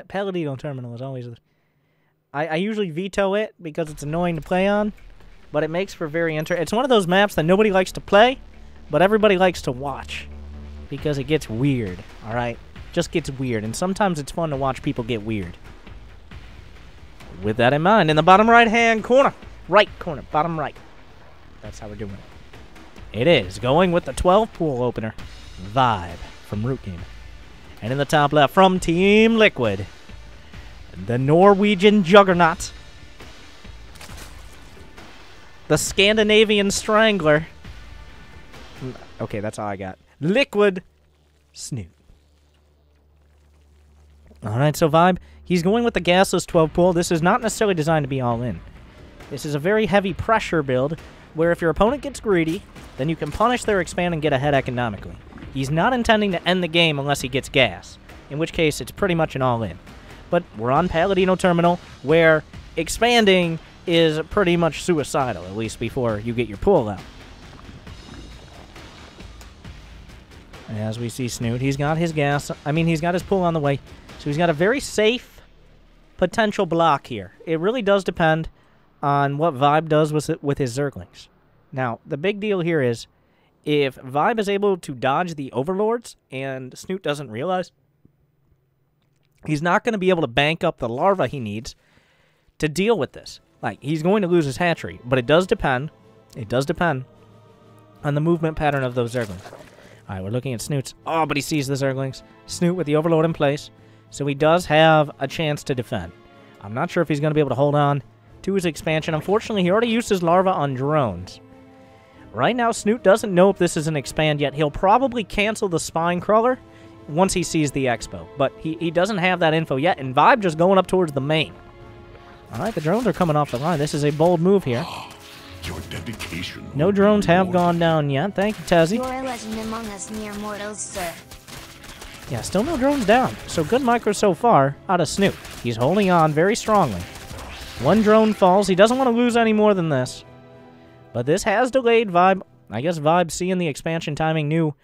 Paladino Terminal is always... I usually veto it because it's annoying to play on, but it makes for very It's one of those maps that nobody likes to play, but everybody likes to watch because it gets weird, alright? Just gets weird, and sometimes it's fun to watch people get weird. With that in mind, in the bottom right-hand corner, bottom right. That's how we're doing it. It is going with the 12 pool opener, Vibe from Root Game. And in the top left from Team Liquid, the Norwegian Juggernaut, the Scandinavian Strangler. Okay, that's all I got. Liquid Snute. Alright, so Vibe, he's going with the gasless 12 pool. This is not necessarily designed to be all in. This is a very heavy pressure build, where if your opponent gets greedy, then you can punish their expand and get ahead economically. He's not intending to end the game unless he gets gas, in which case it's pretty much an all-in. But we're on Paladino Terminal, where expanding is pretty much suicidal, at least before you get your pool out. As we see Snute, he's got his gas, he's got his pool on the way. So he's got a very safe potential block here. It really does depend on what Vibe does with his Zerglings. Now, the big deal here is, if Vibe is able to dodge the Overlords and Snute doesn't realize, he's not going to be able to bank up the larva he needs to deal with this. Like, he's going to lose his hatchery, but it does depend on the movement pattern of those Zerglings. Alright, we're looking at Snute's. Oh, but he sees the Zerglings. Snute with the Overlord in place, so he does have a chance to defend. I'm not sure if he's going to be able to hold on to his expansion. Unfortunately, he already used his larva on drones. Right now, Snute doesn't know if this is an expand yet. He'll probably cancel the Spine Crawler once he sees the Expo, but he doesn't have that info yet, and Vibe just going up towards the main. Alright, the drones are coming off the line. This is a bold move here. Your dedication. No drones have gone down yet. Thank you, Tezzy. You're a legend among us mere mortals, sir. Yeah, still no drones down. So good micro so far out of Snute. He's holding on very strongly. One drone falls. He doesn't want to lose any more than this. But this has delayed Vibe. I guess Vibe, seeing the expansion timing, knew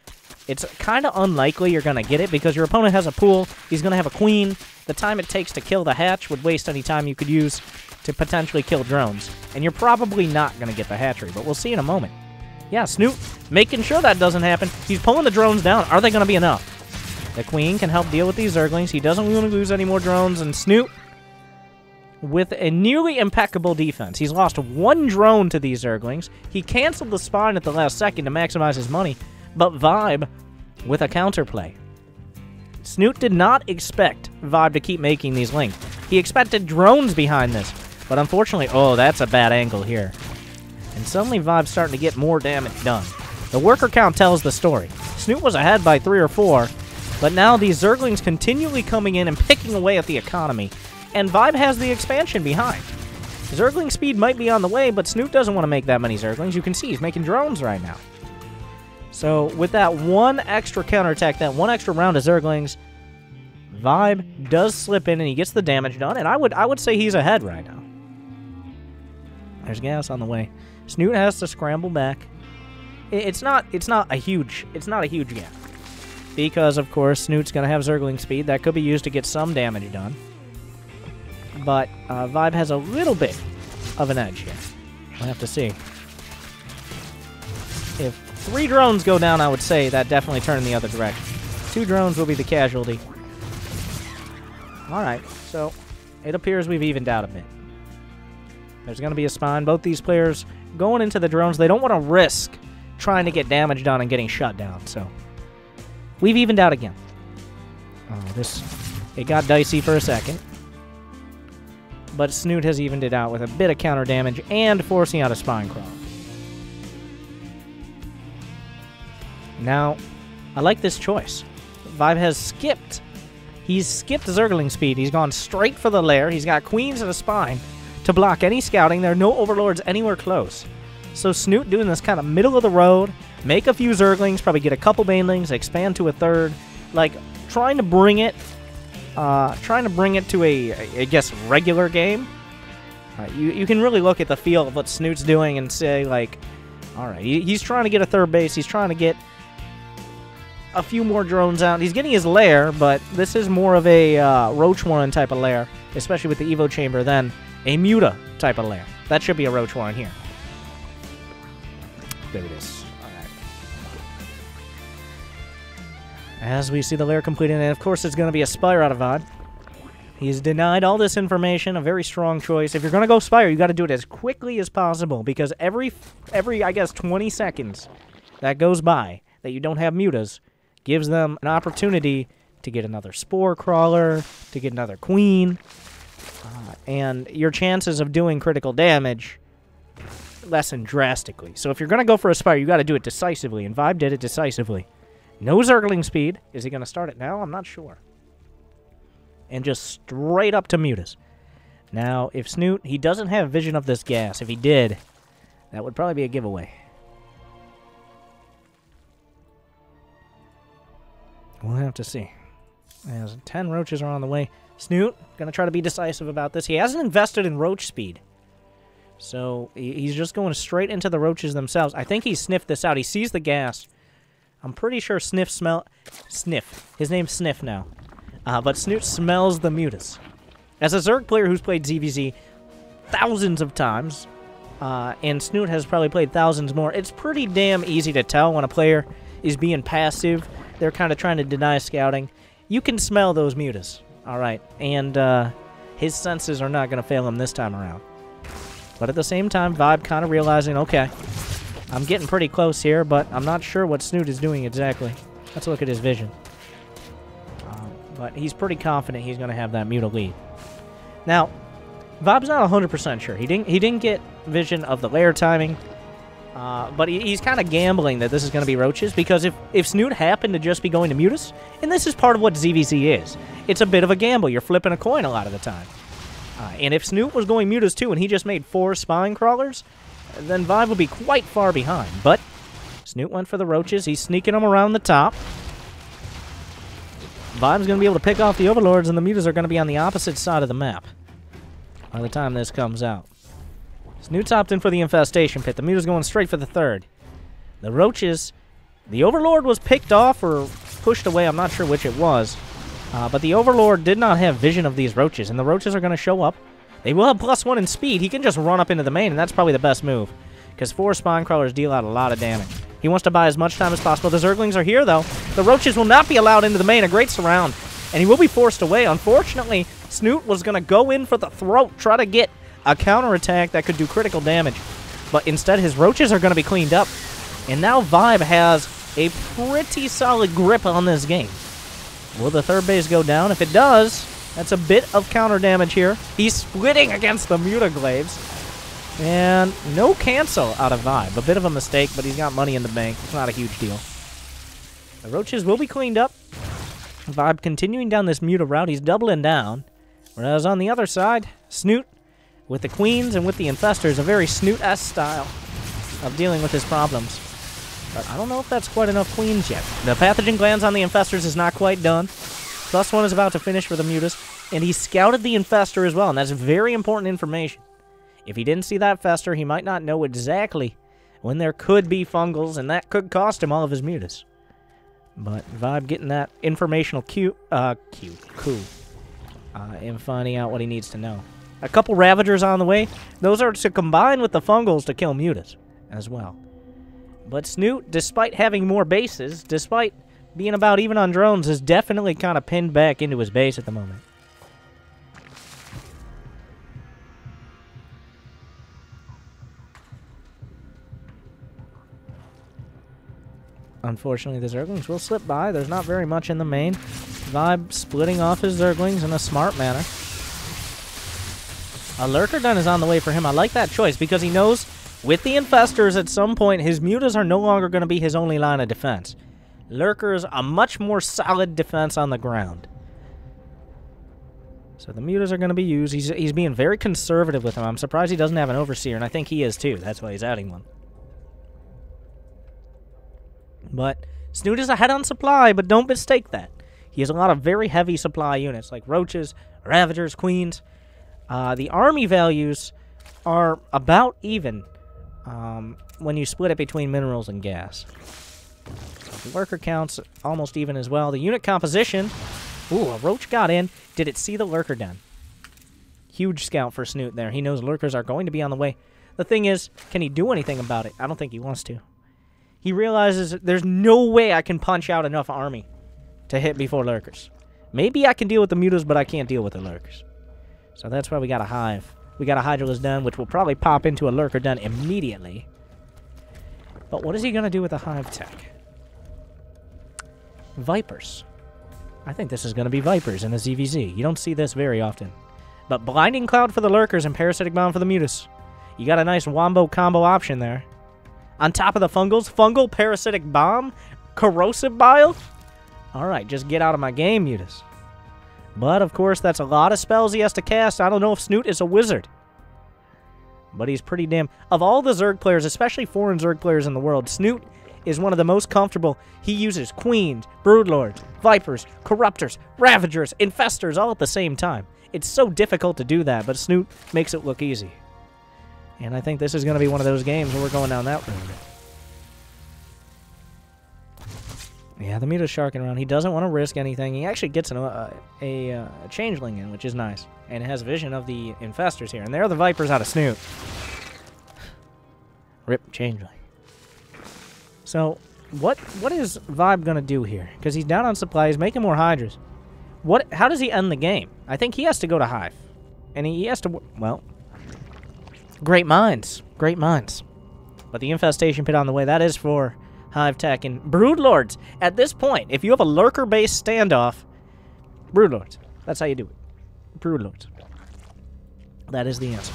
it's kind of unlikely you're going to get it because your opponent has a pool. He's going to have a queen. The time it takes to kill the hatch would waste any time you could use to potentially kill drones. And you're probably not going to get the hatchery, but we'll see in a moment. Yeah, Snute making sure that doesn't happen. He's pulling the drones down. Are they going to be enough? The queen can help deal with these Zerglings. He doesn't want to lose any more drones, and Snute, with a nearly impeccable defense. He's lost one drone to these Zerglings. He canceled the Spine at the last second to maximize his money, but Vibe with a counterplay. Snute did not expect Vibe to keep making these links. He expected drones behind this, but unfortunately, oh, that's a bad angle here. And suddenly Vibe's starting to get more damage done. The worker count tells the story. Snute was ahead by 3 or 4, but now these Zerglings continually coming in and picking away at the economy, and Vibe has the expansion behind. Zergling speed might be on the way, but Snute doesn't want to make that many Zerglings. You can see he's making drones right now. So with that one extra counterattack, that one extra round of Zerglings, Vibe does slip in and he gets the damage done, and I would say he's ahead right now. There's gas on the way. Snute has to scramble back. It's not a huge gap, because of course Snute's gonna have Zergling speed that could be used to get some damage done. But Vibe has a little bit of an edge here. We'll have to see. If 3 drones go down, I would say that definitely turn in the other direction. 2 drones will be the casualty. Alright, so it appears we've evened out a bit. There's going to be a Spine. Both these players going into the drones, they don't want to risk trying to get damage done and getting shut down, so we've evened out again. Oh, it got dicey for a second. But Snute has evened it out with a bit of counter damage and forcing out a Spine Crawl. Now, I like this choice. Vibe has skipped. He's skipped Zergling speed. He's gone straight for the lair. He's got Queens and a Spine to block any scouting. There are no Overlords anywhere close. So Snute doing this kind of middle of the road, make a few Zerglings, probably get a couple Banelings, expand to a 3rd, like trying to bring it to a, I guess, regular game. You can really look at the feel of what Snute's doing and say, like, all right, he's trying to get a third base. He's trying to get a few more drones out. He's getting his lair, but this is more of a Roach Warren type of lair, especially with the Evo Chamber, than a Muta type of lair. That should be a Roach Warren here. There it is. All right. As we see the lair completed, and of course it's going to be a Spire out of VOD. He's denied all this information, a very strong choice. If you're going to go Spire, you got to do it as quickly as possible, because every I guess, 20 seconds that goes by that you don't have Mutas gives them an opportunity to get another Spore Crawler, to get another Queen, and your chances of doing critical damage lessen drastically. So if you're going to go for a Spire, you got to do it decisively, and Vibe did it decisively. No Zergling speed. Is he going to start it now? I'm not sure. And just straight up to Mutas. Now, if Snute, he doesn't have vision of this gas. If he did, that would probably be a giveaway. We'll have to see. As 10 roaches are on the way. Snute, going to try to be decisive about this. He hasn't invested in roach speed. So, he's just going straight into the roaches themselves. I think he sniffed this out. He sees the gas. I'm pretty sure Sniff. His name's Sniff now. But Snute smells the Mutas. As a Zerg player who's played ZVZ thousands of times, and Snute has probably played thousands more, it's pretty damn easy to tell when a player is being passive. They're kind of trying to deny scouting. You can smell those Mutas, all right? And his senses are not going to fail him this time around. But at the same time, Vibe kind of realizing, okay, I'm getting pretty close here, but I'm not sure what Snute is doing exactly. Let's look at his vision. But he's pretty confident he's going to have that Muta lead. Now, Vibe's not 100% sure. He didn't get vision of the lair timing, but he's kind of gambling that this is going to be roaches, because if Snute happened to just be going to Mutas, and this is part of what ZVZ is, it's a bit of a gamble. You're flipping a coin a lot of the time. And if Snute was going Mutas too, and he just made 4 spine crawlers, then Vibe would be quite far behind. But Snute went for the roaches. He's sneaking them around the top. Vibe's going to be able to pick off the Overlords, and the Mutas are going to be on the opposite side of the map by the time this comes out. Snute's opting for the Infestation Pit. The Muta's going straight for the third. The Roaches, the Overlord was picked off or pushed away. I'm not sure which it was. But the Overlord did not have vision of these Roaches, and the Roaches are going to show up. They will have +1 in speed. He can just run up into the main, and that's probably the best move, because 4 Spine Crawlers deal out a lot of damage. He wants to buy as much time as possible. The Zerglings are here, though. The Roaches will not be allowed into the main. A great surround. And he will be forced away. Unfortunately, Snute was going to go in for the throat, try to get a counterattack that could do critical damage. But instead, his Roaches are going to be cleaned up. And now Vibe has a pretty solid grip on this game. Will the third base go down? If it does, that's a bit of counter damage here. He's splitting against the Mutaglaves. And no cancel out of Vibe. A bit of a mistake, but he's got money in the bank. It's not a huge deal. The Roaches will be cleaned up. Vibe continuing down this Muta route. He's doubling down. Whereas on the other side, Snute with the Queens and with the Infestors, a very Snute-esque style of dealing with his problems. But I don't know if that's quite enough Queens yet. The Pathogen Glands on the Infestors is not quite done. +1 is about to finish for the Mutas. And he scouted the Infestor as well, and that's very important information. If he didn't see that Fester, he might not know exactly when there could be fungals, and that could cost him all of his Mutas. But Vibe getting that informational coup, and finding out what he needs to know. A couple Ravagers on the way. Those are to combine with the fungals to kill Mutas as well. But Snute, despite having more bases, despite being about even on drones, is definitely kind of pinned back into his base at the moment. Unfortunately, the Zerglings will slip by. There's not very much in the main. Vibe splitting off his Zerglings in a smart manner. A Lurker Dun is on the way for him. I like that choice because he knows with the Infestors at some point, his Mutas are no longer going to be his only line of defense. Lurker's a much more solid defense on the ground. So the Mutas are going to be used. He's being very conservative with them. I'm surprised he doesn't have an Overseer, and I think he is too. That's why he's adding one. But Snute is ahead on supply, but don't mistake that. He has a lot of very heavy supply units, like Roaches, Ravagers, Queens. The army values are about even when you split it between minerals and gas. The lurker count's almost even as well. The unit composition... Ooh, a roach got in. Did it see the lurker den? Huge scout for Snute there. He knows lurkers are going to be on the way. The thing is, can he do anything about it? I don't think he wants to. He realizes there's no way I can punch out enough army to hit before lurkers. Maybe I can deal with the mutas, but I can't deal with the lurkers. So that's why we got a hive. We got a Hydralisk den, which will probably pop into a lurker den immediately. But what is he going to do with the hive tech? Vipers. I think this is going to be Vipers in the ZVZ. You don't see this very often. But Blinding Cloud for the Lurkers and Parasitic Bomb for the Mutas. You got a nice wombo combo option there. On top of the Fungals, Fungal, Parasitic Bomb, Corrosive Bile. Alright, just get out of my game, Mutas. But, of course, that's a lot of spells he has to cast. I don't know if Snute is a wizard. But he's pretty damn... Of all the Zerg players, especially foreign Zerg players in the world, Snute is one of the most comfortable. He uses Queens, Broodlords, Vipers, Corruptors, Ravagers, Infestors all at the same time. It's so difficult to do that, but Snute makes it look easy. And I think this is going to be one of those games where we're going down that road. Yeah, the Muta's sharking around. He doesn't want to risk anything. He actually gets a Changeling in, which is nice. And it has vision of the Infestors here. And there are the Vipers out of Snute. Rip Changeling. So, what is Vibe going to do here? Because he's down on supply. He's making more Hydras. How does he end the game? I think he has to go to Hive. And he has to... Well... Great minds. Great minds. But the Infestation Pit on the way, that is for Hive Tech. And Broodlords, at this point, if you have a Lurker-based standoff, Broodlords. That's how you do it. Broodlords. That is the answer.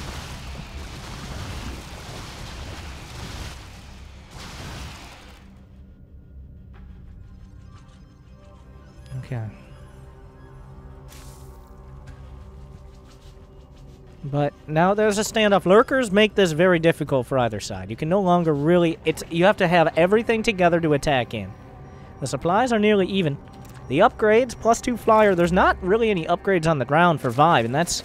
Okay. But now there's a standoff. Lurkers make this very difficult for either side. You can no longer really... You have to have everything together to attack in. The supplies are nearly even. The upgrades, +2 flyer, there's not really any upgrades on the ground for Vibe, and that's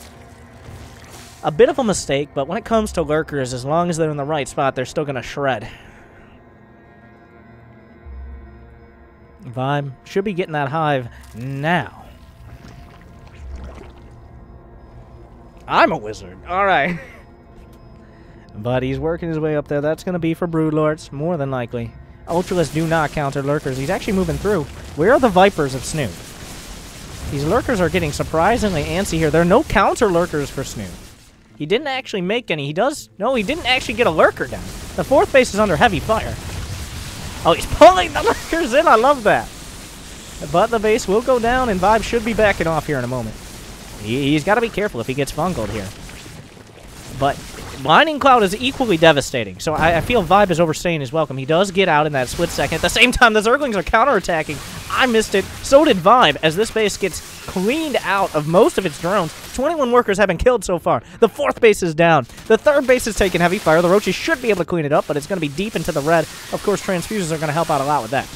a bit of a mistake, but when it comes to Lurkers, as long as they're in the right spot, they're still going to shred. Vibe should be getting that Hive now. I'm a wizard. All right. But he's working his way up there. That's going to be for Broodlords, more than likely. Ultralists do not counter Lurkers. He's actually moving through. Where are the Vipers of Snute? These Lurkers are getting surprisingly antsy here. There are no counter Lurkers for Snute. He didn't actually make any. He does... No, he didn't actually get a Lurker down. The 4th base is under heavy fire. Oh, he's pulling the Lurkers in. I love that. But the base will go down, and Vibe should be backing off here in a moment. He's got to be careful if he gets fungled here. But Blinding Cloud is equally devastating, so I feel Vibe is overstaying his welcome. He does get out in that split second. At the same time, the Zerglings are counterattacking. I missed it. So did Vibe, as this base gets cleaned out of most of its drones. 21 workers have been killed so far. The 4th base is down. The 3rd base is taking heavy fire. The Roaches should be able to clean it up, but it's going to be deep into the red. Of course, transfusions are going to help out a lot with that.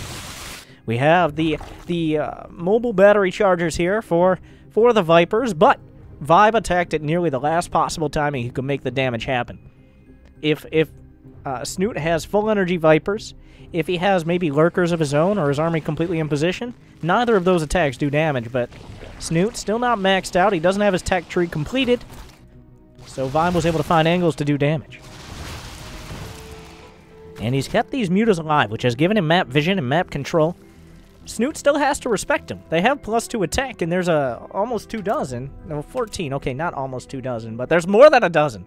We have the mobile battery chargers here for the Vipers, but Vibe attacked at nearly the last possible timing he could make the damage happen. If Snute has full energy Vipers, if he has maybe Lurkers of his own or his army completely in position, neither of those attacks do damage, but Snute still not maxed out. He doesn't have his tech tree completed, so Vibe was able to find angles to do damage. And he's kept these mutas alive, which has given him map vision and map control. Snute still has to respect him. They have +2 attack, and there's almost 2 dozen. No, 14. Okay, not almost 2 dozen, but there's more than a dozen.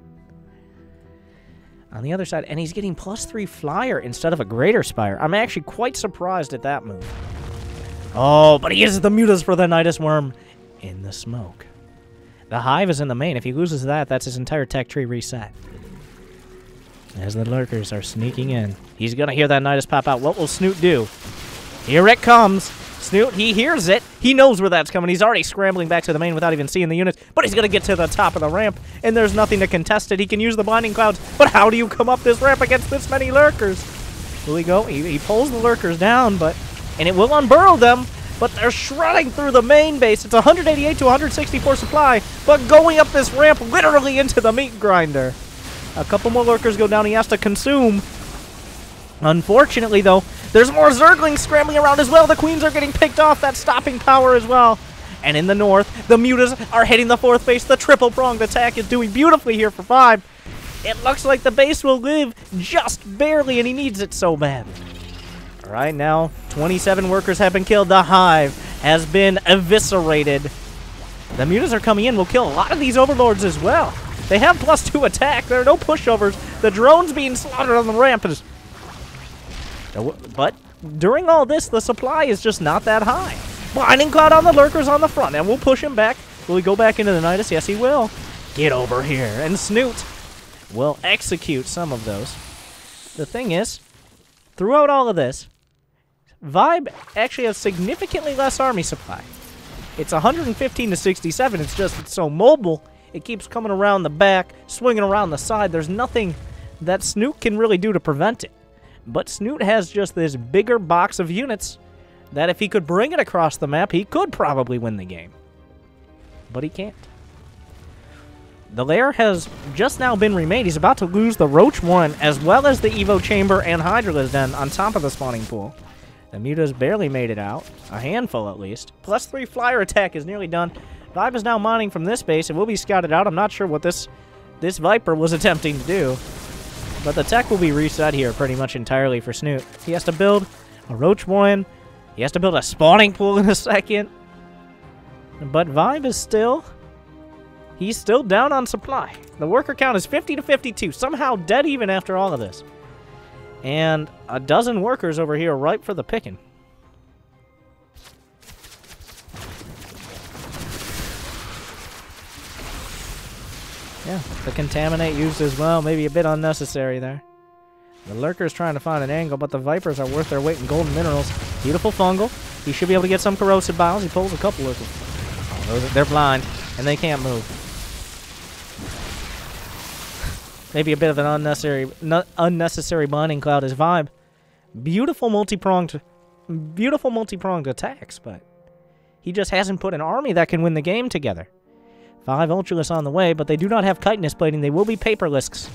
On the other side, and he's getting +3 flyer instead of a greater spire. I'm actually quite surprised at that move. Oh, but he uses the mutas for the Nidus Worm in the smoke. The Hive is in the main. If he loses that, that's his entire tech tree reset. As the Lurkers are sneaking in. He's going to hear that Nidus pop out. What will Snute do? Here it comes. Snute, he hears it. He knows where that's coming. He's already scrambling back to the main without even seeing the units. But he's going to get to the top of the ramp, and there's nothing to contest it. He can use the Blinding Clouds. But how do you come up this ramp against this many Lurkers? Will he go? He pulls the Lurkers down, and it will unburrow them. But they're shredding through the main base. It's 188 to 164 supply, but going up this ramp literally into the meat grinder. A couple more lurkers go down. He has to consume. Unfortunately, though, there's more Zerglings scrambling around as well. The queens are getting picked off. That's stopping power as well. And in the north, the mutas are hitting the fourth base. The triple-pronged attack is doing beautifully here for 5. It looks like the base will live just barely, and he needs it so bad. All right, now 27 workers have been killed. The hive has been eviscerated. The mutas are coming in. We'll kill a lot of these overlords as well. They have +2 attack. There are no pushovers. The drones being slaughtered on the ramp is... But during all this, the supply is just not that high. Blinding Cloud on the lurkers on the front, and we'll push him back. Will he go back into the Nidus? Yes, he will. Get over here. And Snute will execute some of those. The thing is, throughout all of this, Vibe actually has significantly less army supply. It's 115 to 67. It's just it's so mobile. It keeps coming around the back, swinging around the side. There's nothing that Snute can really do to prevent it. But Snute has just this bigger box of units that if he could bring it across the map, he could probably win the game. But he can't. The lair has just now been remade. He's about to lose the Roach one, as well as the Evo Chamber and Hydralisk Den on top of the spawning pool. The mutas barely made it out. A handful, at least. +3 flyer attack is nearly done. Vibe is now mining from this base. It will be scouted out. I'm not sure what this Viper was attempting to do. But the tech will be reset here pretty much entirely for Snute. He has to build a Roach one. He has to build a spawning pool in a second. But Vibe is still... He's still down on supply. The worker count is 50 to 52. Somehow dead even after all of this. And a dozen workers over here ripe for the picking. Yeah, the Contaminate used as well. Maybe a bit unnecessary there. The Lurker's trying to find an angle, but the Vipers are worth their weight in golden minerals. Beautiful fungal. He should be able to get some corrosive biles. He pulls a couple of them. Oh, they're blind, and they can't move. Maybe a bit of an unnecessary blinding cloud is Vibe. Beautiful multi-pronged attacks, but he just hasn't put an army that can win the game together. 5 Ultralisks on the way, but they do not have chitinous plating. They will be Paperlisks.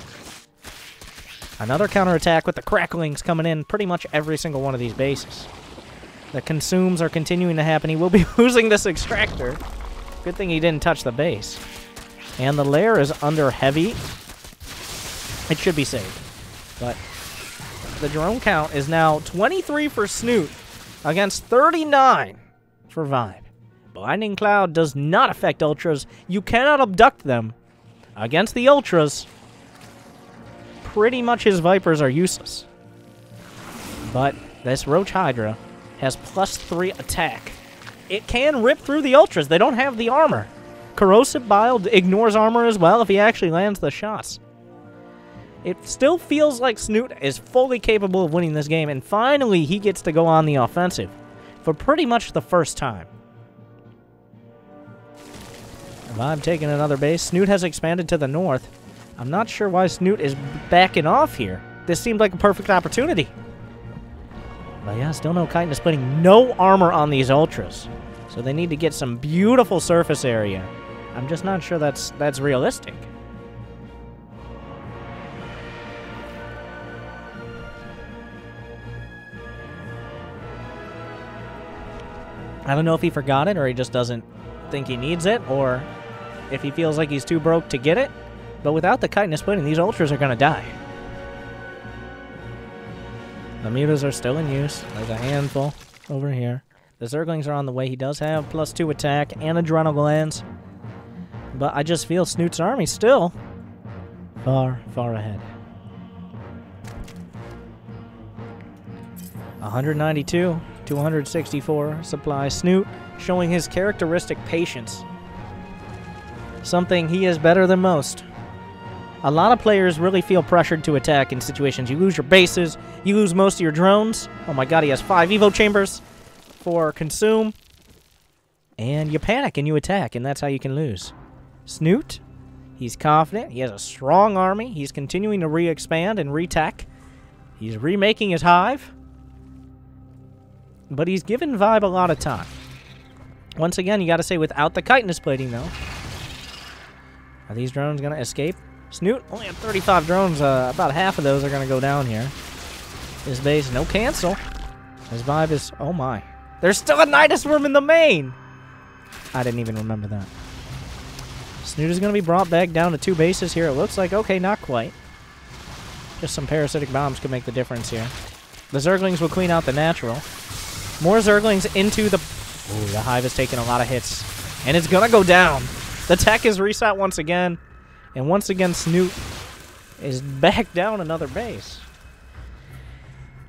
Another counterattack with the Cracklings coming in pretty much every single one of these bases. The consumes are continuing to happen. He will be losing this extractor. Good thing he didn't touch the base. And the lair is under heavy. It should be saved. But the drone count is now 23 for Snute against 39 for Vibe. Blinding Cloud does not affect Ultras. You cannot abduct them. Against the Ultras, pretty much his Vipers are useless. But this Roach Hydra has +3 attack. It can rip through the Ultras. They don't have the armor. Corrosive Bile ignores armor as well if he actually lands the shots. It still feels like Snute is fully capable of winning this game, and finally he gets to go on the offensive for pretty much the first time. Vibe taking another base. Snute has expanded to the north. I'm not sure why Snute is backing off here. This seemed like a perfect opportunity. But yeah, still no chitinous plating. No armor on these Ultras. So they need to get some beautiful surface area. I'm just not sure that's realistic. I don't know if he forgot it or he just doesn't think he needs it, or if he feels like he's too broke to get it. But without the chitinous plating, these Ultras are going to die. The mutas are still in use. There's a handful over here. The Zerglings are on the way. He does have +2 attack and adrenal glands. But I just feel Snute's army still far, far ahead. 192 to 164 supply. Snute showing his characteristic patience. Something he is better than most. A lot of players really feel pressured to attack in situations. You lose your bases, you lose most of your drones. Oh my god, he has 5 Evo Chambers for consume. And you panic and you attack, and that's how you can lose. Snute, he's confident. He has a strong army. He's continuing to re-expand and re-tech. He's remaking his hive. But he's given Vibe a lot of time. Once again, you got to say without the chitinous plating, though. Are these drones going to escape? Snute only had 35 drones. About half of those are going to go down here. His base, no cancel. His vibe is... Oh my. There's still a Nidus Worm in the main! I didn't even remember that. Snute is going to be brought back down to 2 bases here. It looks like, okay, not quite. Just some parasitic bombs could make the difference here. The Zerglings will clean out the natural. More Zerglings into the... Ooh, the Hive is taking a lot of hits. And it's going to go down. The tech is reset once again. And once again, Snute is back down another base.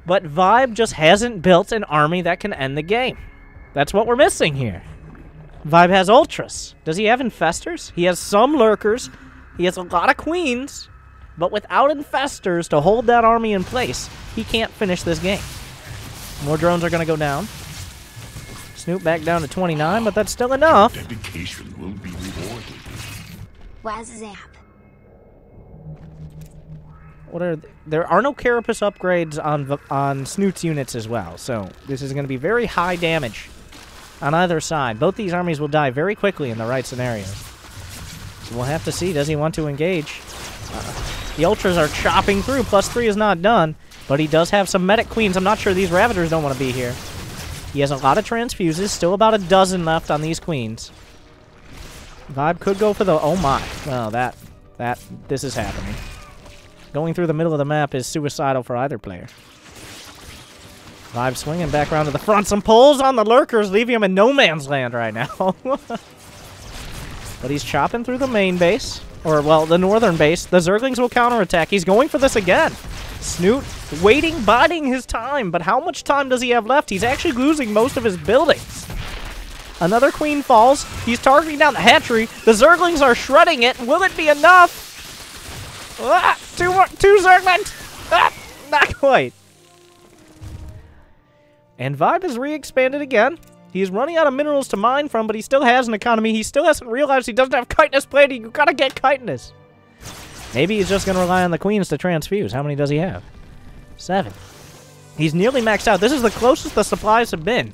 But Vibe just hasn't built an army that can end the game. That's what we're missing here. Vibe has Ultras. Does he have Infestors? He has some Lurkers. He has a lot of Queens. But without Infestors to hold that army in place, he can't finish this game. More drones are going to go down. Snute back down to 29, but that's still enough. Dedication will be rewarded. Wazap. There are no Carapace upgrades on Snute's units as well, so this is going to be very high damage on either side. Both these armies will die very quickly in the right scenarios. So we'll have to see, does he want to engage? The Ultras are chopping through, +3 is not done, but he does have some Medic Queens. I'm not sure these Ravagers don't want to be here. He has a lot of Transfuses, still about a dozen left on these Queens. Vibe could go for the... Oh my. Well, this is happening. Going through the middle of the map is suicidal for either player. Vibe swinging back around to the front. Some pulls on the Lurkers, leaving him in no man's land right now. But he's chopping through the main base. Or, well, the northern base. The Zerglings will counterattack. He's going for this again. Snute waiting, biding his time. But how much time does he have left? He's actually losing most of his buildings. Another Queen falls. He's targeting down the hatchery. The Zerglings are shredding it. Will it be enough? Ah, two Zerglings! Ah, not quite. And Vibe is re-expanded again. He's running out of minerals to mine from, but he still has an economy. He still hasn't realized he doesn't have chitinous plating. You gotta get chitinous. Maybe he's just gonna rely on the Queens to transfuse. How many does he have? 7. He's nearly maxed out. This is the closest the supplies have been.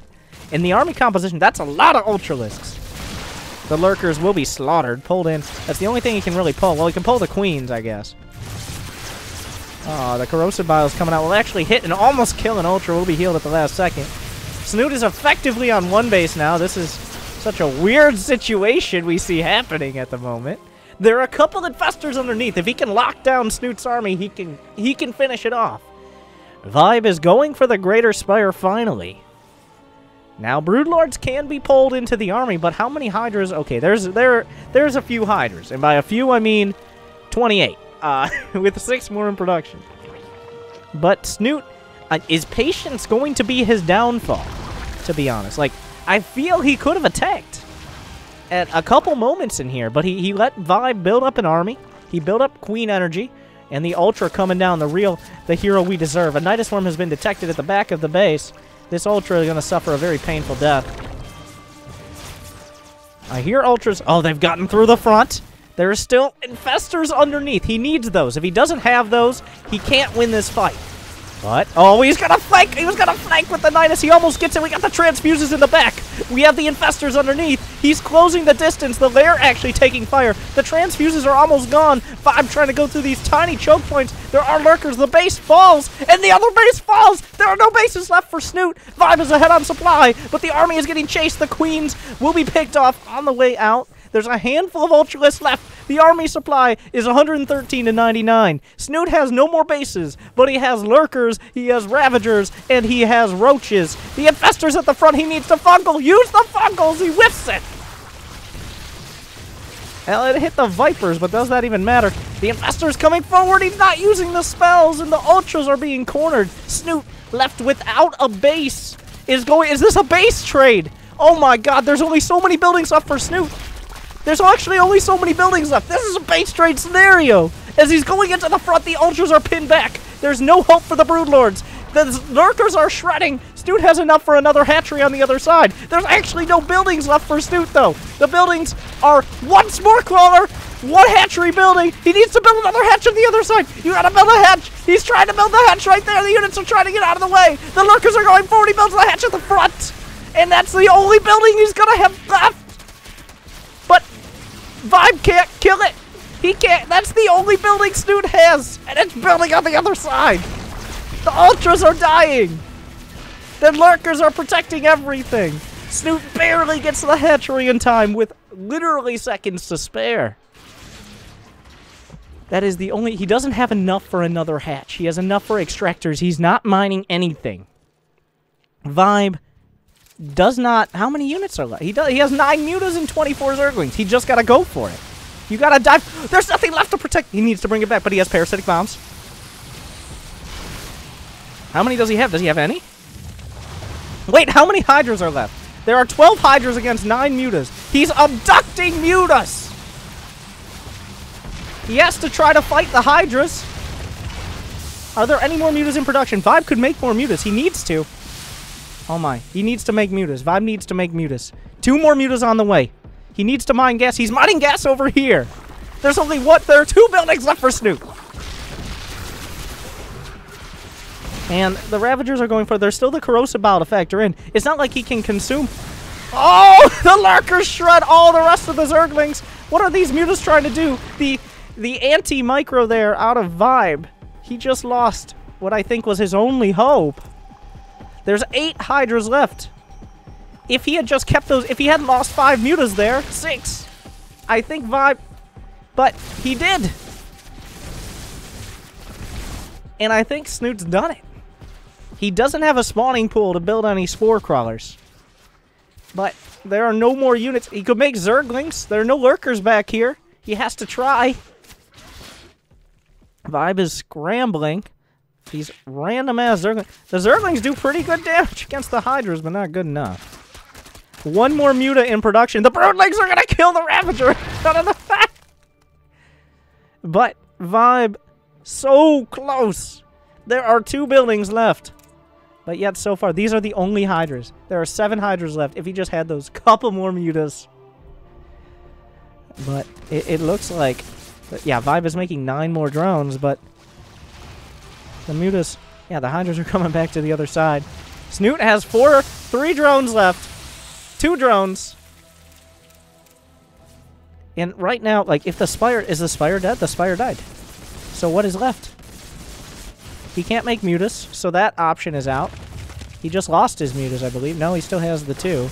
In the army composition, that's a lot of Ultralisks. The Lurkers will be slaughtered, pulled in. That's the only thing he can really pull. Well, he can pull the Queens, I guess. Oh, the Corrosive Biles coming out will actually hit and almost kill an Ultra. Will be healed at the last second. Snute is effectively on 1 base now. This is such a weird situation we see happening at the moment. There are a couple Infestors underneath. If he can lock down Snute's army, he can finish it off. Vibe is going for the Greater Spire finally. Now, Broodlords can be pulled into the army, but how many Hydras? Okay, there's a few Hydras, and by a few I mean 28, with 6 more in production. But Snute, is patience going to be his downfall? To be honest, like I feel he could have attacked at a couple moments in here, but he let Vibe build up an army. He built up Queen energy, and the Ultra coming down, the hero we deserve. A Nidus Worm has been detected at the back of the base. This Ultra is going to suffer a very painful death. I hear Ultras. Oh, they've gotten through the front. There are still Infestors underneath. He needs those. If he doesn't have those, he can't win this fight. But, oh, he's going to flank. He was going to flank with the Nidus. He almost gets it. We got the Transfuses in the back. We have the Infestors underneath. He's closing the distance. The lair actually taking fire. The Transfuses are almost gone. Vibe trying to go through these tiny choke points. There are Lurkers. The base falls, and the other base falls. There are no bases left for Snute. Vibe is ahead on supply, but the army is getting chased. The Queens will be picked off on the way out. There's a handful of Ultralisks left. The army supply is 113 to 99. Snute has no more bases, but he has Lurkers, he has Ravagers, and he has Roaches. The Infestors at the front, he needs to fungal. Use the fungals, he whiffs it. Well, it hit the Vipers, but does that even matter? The Infestors coming forward, he's not using the spells, and the Ultras are being cornered. Snute left without a base. Is this a base trade? Oh my god, there's only so many buildings left for Snute. There's actually only so many buildings left. This is a base trade scenario. As he's going into the front, the Ultras are pinned back. There's no hope for the Broodlords. The Lurkers are shredding. Snute has enough for another hatchery on the other side. There's actually no buildings left for Snute, though. The buildings are one Smore Crawler, one hatchery building. He needs to build another hatch on the other side. You gotta build a hatch. He's trying to build the hatch right there. The units are trying to get out of the way. The Lurkers are going forward. He builds the hatch at the front. And that's the only building he's gonna have left. But Vibe can't kill it. He can't. That's the only building Snute has, and it's building on the other side. The Ultras are dying. The Lurkers are protecting everything. Snute barely gets to the hatchery in time with literally seconds to spare. That is the only... He doesn't have enough for another hatch. He has enough for extractors. He's not mining anything. Vibe does not... How many units are left? He has 9 mutas and 24 Zerglings. He just gotta go for it. You gotta dive. There's nothing left to protect. He needs to bring it back, but he has parasitic bombs. How many does he have? Does he have any? Wait, how many Hydras are left? There are 12 Hydras against 9 mutas. He's abducting mutas. He has to try to fight the Hydras. Are there any more mutas in production? Vibe could make more mutas. He needs to. Oh my. He needs to make mutas. Vibe needs to make mutas. 2 more mutas on the way. He needs to mine gas. He's mining gas over here. There's only what? There are 2 buildings left for Snute. And the Ravagers are going for... There's still the Corrosive Bile to factor in. It's not like he can consume... Oh! The Lurkers shred all the rest of the Zerglings. What are these mutas trying to do? The anti-micro there out of Vibe. He just lost what I think was his only hope. There's 8 Hydras left. If he had just kept those... If he hadn't lost 5 mutas there... 6. I think Vibe... But he did. And I think Snute's done it. He doesn't have a spawning pool to build any spore crawlers. But there are no more units. He could make Zerglings. There are no Lurkers back here. He has to try. Vibe is scrambling. These random-ass Zerglings. The Zerglings do pretty good damage against the Hydras, but not good enough. 1 more muta in production. The Broodlings are gonna kill the Ravager out of the fact. But Vibe, so close. There are 2 buildings left. But yet, so far, these are the only Hydras. There are 7 Hydras left if he just had those couple more mutas. But it looks like... Yeah, Vibe is making 9 more drones, but... The mutas... Yeah, the Hydras are coming back to the other side. Snute has 3 drones left. 2 drones. And right now, like, if the Spire... Is the Spire dead? The Spire died. So what is left? He can't make mutas, so that option is out. He just lost his mutas, I believe. No, he still has the 2.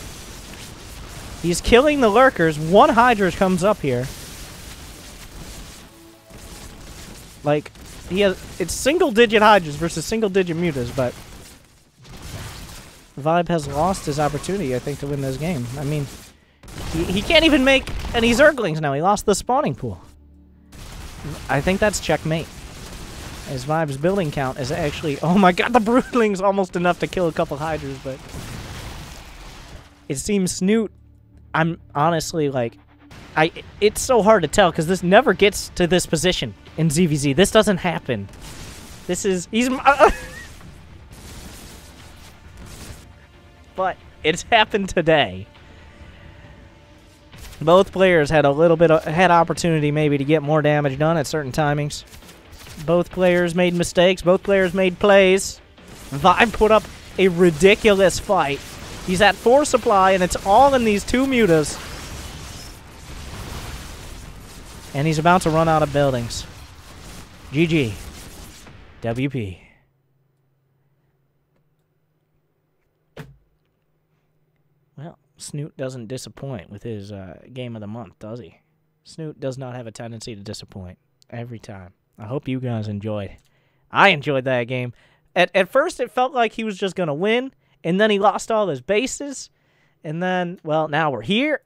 He's killing the Lurkers. 1 Hydra comes up here. Like, he has... It's single-digit Hydras versus single-digit mutas, but... Vibe has lost his opportunity, I think, to win this game. I mean, he can't even make any Zerglings now. He lost the spawning pool. I think that's checkmate. As Vibe's building count is actually... Oh my god, the Broodling's almost enough to kill a couple Hydras, but... It seems Snute... I'm honestly, like... It's so hard to tell, because this never gets to this position in ZVZ. This doesn't happen. This is... He's... But it's happened today. Both players had a little bit of... Had opportunity, maybe, to get more damage done at certain timings. Both players made mistakes. Both players made plays. Vibe put up a ridiculous fight. He's at 4 supply, and it's all in these 2 mutas. And he's about to run out of buildings. GG. WP. Well, Snute doesn't disappoint with his game of the month, does he? Snute does not have a tendency to disappoint every time. I hope you guys enjoyed. I enjoyed that game. At first, it felt like he was just going to win, and then he lost all his bases, and then, well, now we're here.